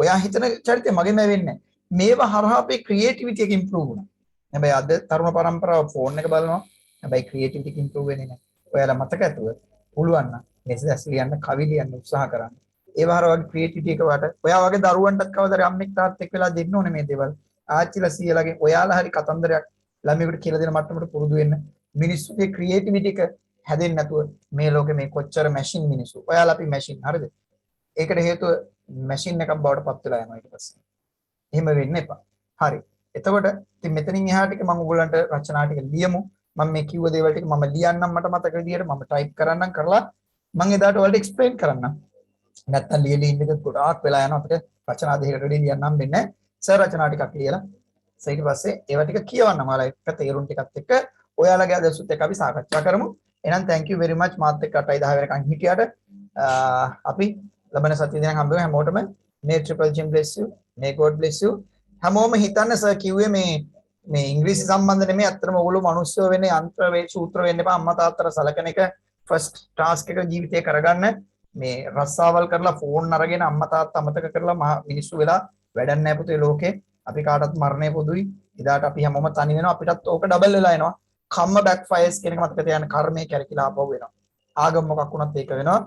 ඔයා හිතන චරිතය මගේම වෙන්නේ නැහැ. මේවා හරහා අපේ ක්‍රියේටිවිටි එක ඉම්ප්‍රූව් වුණා. හැබැයි අද තරුණ පරම්පරාව ෆෝන් එක බලනවා. හැබැයි ක්‍රියේටිවිටි එක ඉම්ප්‍රූව් වෙන්නේ නැහැ. ඔයාලා මතක ඇතුව පුළුවන් නම් මෙසේජ් ලියන්න, කවි ලියන්න උත්සාහ කරන්න. ඒ වහර වගේ ක්‍රියේටිවිටි එක වට ඔයා වගේ දරුවන්ටත් කවදාද අම්මෙක් තාත්තෙක් වෙලා දෙන්න ඕනේ මේ දේවල්. ආච්චිලා සීයාලාගේ ඔයාලා හරි කතන්දරයක් ළමයෙකුට කියලා දෙන මට්ටමට පුරුදු වෙන්න. මිනිස්සුගේ ක්‍රියේටිවිටි එක හැදෙන්නේ නැතුව මේ ලෝකේ මේ කොච්චර මැෂින් මිනිස්සු. ඔයාලා අපි මැෂින් හරිද? ඒකට හේතුව මැෂින් එකක් බවට පත් වෙලා යනවා ඊට පස්සේ. එහෙම වෙන්න එපා. හරි. එතකොට ඉතින් මෙතනින් එහාට ටික මම ඔයගොල්ලන්ට රචනා ටික ලියමු. මම මේ කිව්ව දේවල් ටික මම ලියන්නම් මට මතක විදියට මම ටයිප් කරන්නම් කරලා මම එදාට ඔයාලට එක්ස්ප්ලেইন කරන්නම්. නැත්තම් ලියලා ඉන්න එක ගොඩාක් වෙලා යනවා අපිට රචනා දෙකකට වැඩි ලියන්නම් වෙන්නේ නැහැ. සර් රචනා ටිකක් ලියලා ඊට පස්සේ ඒවා ටික කියවන්නම් ඔයාලා එක තේරුම් ටිකත් එක්ක ඔයාලගේ අදහසුත් එක්ක අපි සාකච්ඡා කරමු. එහෙනම් thank you very much මාත් එක්ක 8:10 වෙනකන් හිටියට අපි ලබන සතිය දිනක් හම්බ වෙමු හැමෝටම. may triple gym bless you, may god bless you. හැමෝම හිතන්න සර් කිව්වේ මේ ඉංග්‍රීසි සම්බන්ධ නෙමෙයි අත්‍තරම ඔයගොල්ලෝ මිනිස්සු වෙන්නේ යන්ත්‍ර වේ සූත්‍ර වෙන්න එපා. අම්මා තාත්තලා සලකන එක ෆස්ට් ටාස්ක් එක ජීවිතේ කරගන්න. මේ රස්සාවල් කරලා ෆෝන් අරගෙන අම්මා තාත්තා අමතක කරලා මිනිස්සු වෙලා වැඩක් නැහැ පුතේ ලෝකේ. අපි කාටවත් මරණය පොදුයි. එදාට අපි හැමෝම තනි වෙනවා. අපිටත් ඕක ඩබල් වෙලා එනවා. කම්ම බෑක් ෆයර්ස් කියන එක මතක තියාගන්න. කර්මය කැරකිලා ආපහු වෙනවා. ආගම මොකක් වුණත් ඒක වෙනවා.